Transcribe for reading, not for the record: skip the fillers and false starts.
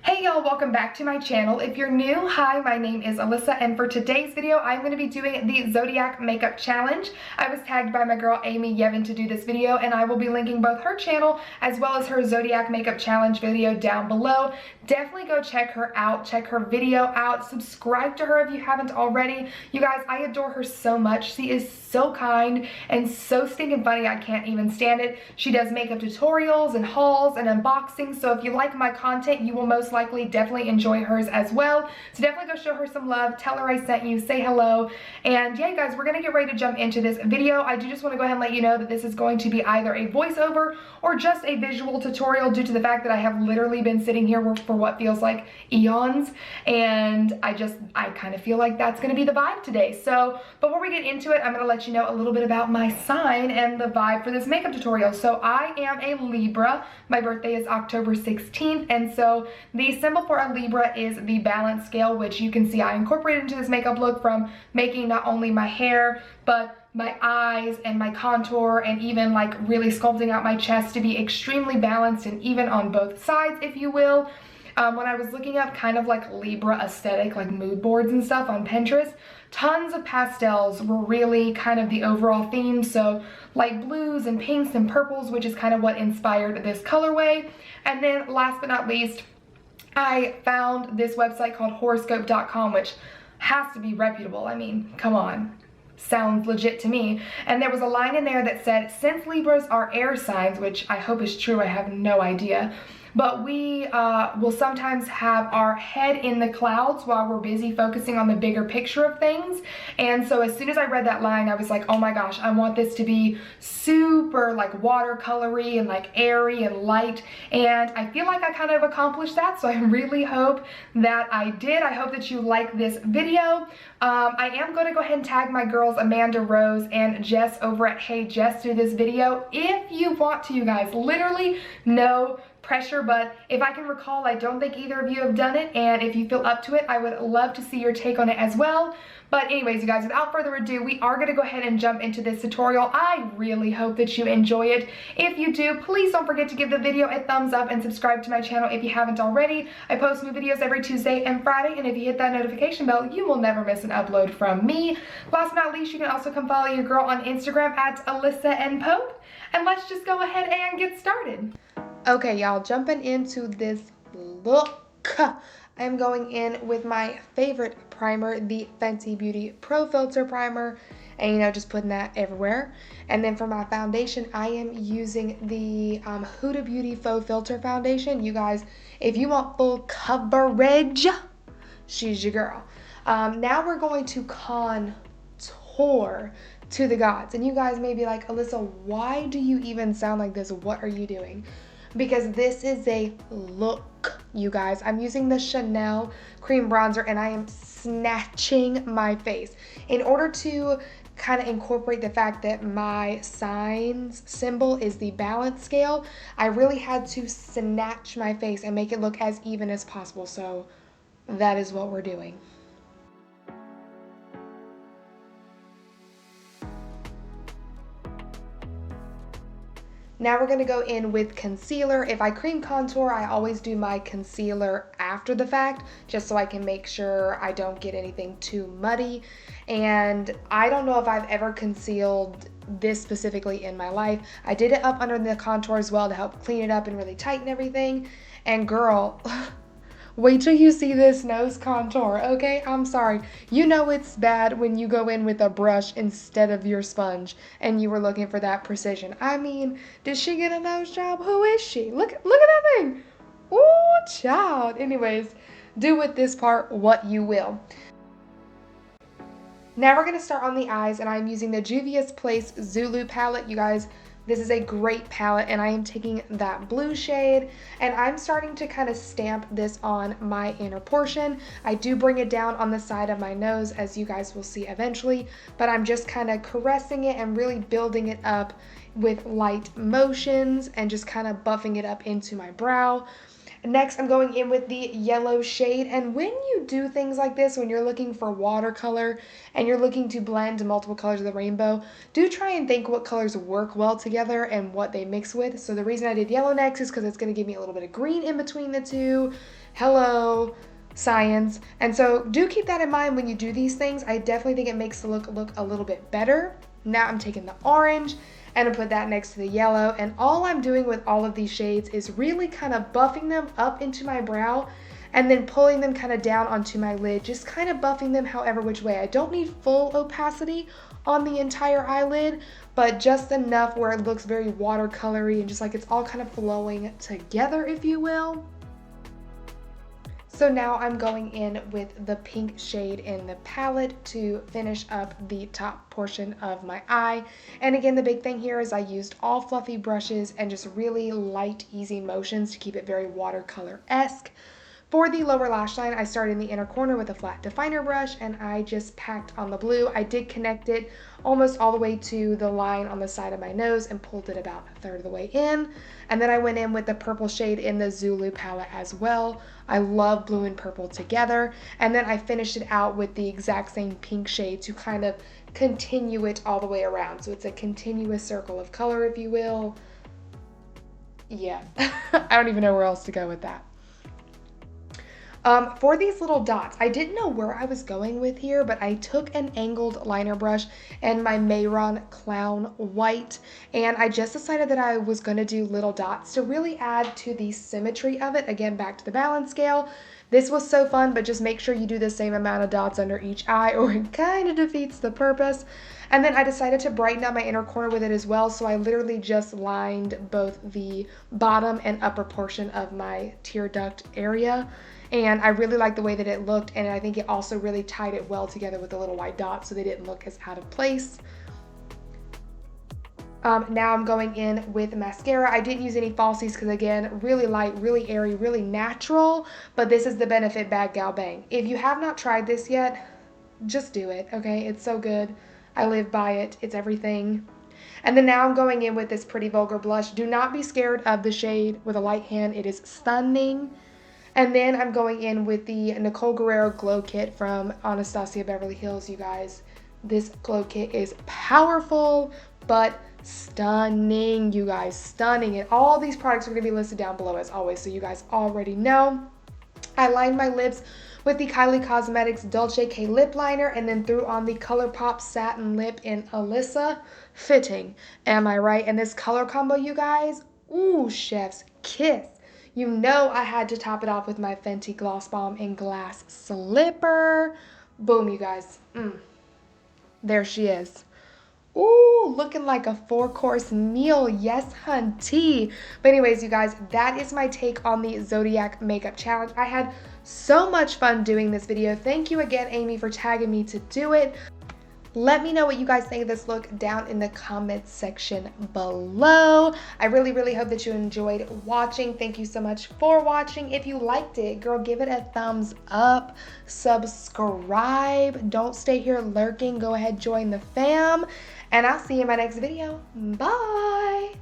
Hey y'all, welcome back to my channel. If you're new, hi, my name is Alyssa, and for today's video, I'm going to be doing the Zodiac Makeup Challenge. I was tagged by my girl Amy Yevon to do this video, and I will be linking both her channel as well as her Zodiac Makeup Challenge video down below. Definitely go check her out, check her video out, subscribe to her if you haven't already. You guys, I adore her so much. She is so kind and so stinking funny, I can't even stand it. She does makeup tutorials and hauls and unboxings, so if you like my content, you will most likely definitely enjoy hers as well. So definitely go show her some love, tell her I sent you, say hello, and yeah guys, we're gonna get ready to jump into this video. I do just want to go ahead and let you know that this is going to be either a voiceover or just a visual tutorial due to the fact that I have literally been sitting here for what feels like eons, and I kind of feel like that's gonna be the vibe today. So before we get into it, I'm gonna let you know a little bit about my sign and the vibe for this makeup tutorial. So I am a Libra. My birthday is October 16th, and so the symbol for a Libra is the balance scale, which you can see I incorporated into this makeup look from making not only my hair, but my eyes and my contour, and even like really sculpting out my chest to be extremely balanced and even on both sides, if you will. When I was looking up kind of like Libra aesthetic, like mood boards and stuff on Pinterest, tons of pastels were really kind of the overall theme. So like blues and pinks and purples, which is kind of what inspired this colorway. And then last but not least, I found this website called horoscope.com, which has to be reputable. I mean, come on. Sounds legit to me. And there was a line in there that said, since Libras are air signs, which I hope is true, I have no idea, but we will sometimes have our head in the clouds while we're busy focusing on the bigger picture of things. And so as soon as I read that line, I was like, oh my gosh, I want this to be super like watercolory and like airy and light. And I feel like I kind of accomplished that. So I really hope that I did. I hope that you like this video. I am going to go ahead and tag my girls Amanda Rose and Jess over at Hey Jess through this video if you want to, you guys. Literally no pressure, but if I can recall, I don't think either of you have done it, and if you feel up to it, I would love to see your take on it as well. But anyways, you guys, without further ado, we are going to go ahead and jump into this tutorial. I really hope that you enjoy it. If you do, please don't forget to give the video a thumbs up and subscribe to my channel if you haven't already. I post new videos every Tuesday and Friday, and if you hit that notification bell, you will never miss an upload from me. Last but not least, you can also come follow your girl on Instagram at Alyssa and Pope, and let's just go ahead and get started. Okay, y'all, jumping into this look, I'm going in with my favorite primer, the Fenty Beauty Pro Filter Primer, and you know, just putting that everywhere. And then for my foundation, I am using the Huda Beauty Faux Filter Foundation. You guys, if you want full coverage, she's your girl. Now we're going to contour to the gods. And you guys may be like, Alyssa, why do you even sound like this? What are you doing? Because this is a look, you guys. I'm using the Chanel cream bronzer, and I am snatching my face. In order to kind of incorporate the fact that my sign's symbol is the balance scale, I really had to snatch my face and make it look as even as possible. So that is what we're doing. Now we're going to go in with concealer. If I cream contour, I always do my concealer after the fact, just so I can make sure I don't get anything too muddy. And I don't know if I've ever concealed this specifically in my life. I did it up under the contour as well to help clean it up and really tighten everything. And girl, wait till you see this nose contour, okay? I'm sorry. You know it's bad when you go in with a brush instead of your sponge and you were looking for that precision. I mean, did she get a nose job? Who is she? Look at that thing. Ooh, child. Anyways, do with this part what you will. Now we're going to start on the eyes, and I'm using the Juvia's Place Zulu palette. You guys, this is a great palette, and I am taking that blue shade, and I'm starting to kind of stamp this on my inner portion. I do bring it down on the side of my nose, as you guys will see eventually, but I'm just kind of caressing it and really building it up with light motions and just kind of buffing it up into my brow. Next, I'm going in with the yellow shade, and when you do things like this, when you're looking for watercolor and you're looking to blend multiple colors of the rainbow, do try and think what colors work well together and what they mix with. So the reason I did yellow next is because it's going to give me a little bit of green in between the two, hello, science. And so do keep that in mind when you do these things. I definitely think it makes the look a little bit better. Now I'm taking the orange and I put that next to the yellow. And all I'm doing with all of these shades is really kind of buffing them up into my brow and then pulling them kind of down onto my lid, just kind of buffing them however which way. I don't need full opacity on the entire eyelid, but just enough where it looks very watercolory and just like it's all kind of flowing together, if you will. So now I'm going in with the pink shade in the palette to finish up the top portion of my eye. And again, the big thing here is I used all fluffy brushes and just really light, easy motions to keep it very watercolor-esque. For the lower lash line, I started in the inner corner with a flat definer brush and I just packed on the blue. I did connect it almost all the way to the line on the side of my nose and pulled it about a third of the way in. And then I went in with the purple shade in the Zulu palette as well. I love blue and purple together. And then I finished it out with the exact same pink shade to kind of continue it all the way around. So it's a continuous circle of color, if you will. Yeah, I don't even know where else to go with that. For these little dots, I didn't know where I was going with here, but I took an angled liner brush and my Mehron Clown White, and I just decided that I was going to do little dots to really add to the symmetry of it. Again, back to the balance scale. This was so fun, but just make sure you do the same amount of dots under each eye or it kind of defeats the purpose. And then I decided to brighten up my inner corner with it as well, so I literally just lined both the bottom and upper portion of my tear duct area. And I really like the way that it looked, and I think it also really tied it well together with the little white dots so they didn't look as out of place. Now I'm going in with mascara. I didn't use any falsies because, again, really light, really airy, really natural, but this is the Benefit Bad Gal Bang. If you have not tried this yet, just do it, okay? It's so good. I live by it. It's everything. And then now I'm going in with this Pretty Vulgar blush. Do not be scared of the shade with a light hand. It is stunning. And then I'm going in with the Nicole Guerriero Glow Kit from Anastasia Beverly Hills, you guys. This glow kit is powerful, but stunning, you guys, stunning. And all these products are going to be listed down below as always, so you guys already know. I lined my lips with the Kylie Cosmetics Dolce K lip liner and then threw on the Colourpop satin lip in Alyssa. Fitting, am I right? And this color combo, you guys, ooh, chef's kiss. You know I had to top it off with my Fenty Gloss Bomb in Glass Slipper. Boom, you guys. There she is. Ooh, looking like a 4-course meal. Yes, hunty. But anyways, you guys, that is my take on the Zodiac Makeup Challenge. I had so much fun doing this video. Thank you again, Amy, for tagging me to do it. Let me know what you guys think of this look down in the comments section below. I really, really hope that you enjoyed watching. Thank you so much for watching. If you liked it, girl, give it a thumbs up. Subscribe. Don't stay here lurking. Go ahead, join the fam. And I'll see you in my next video. Bye.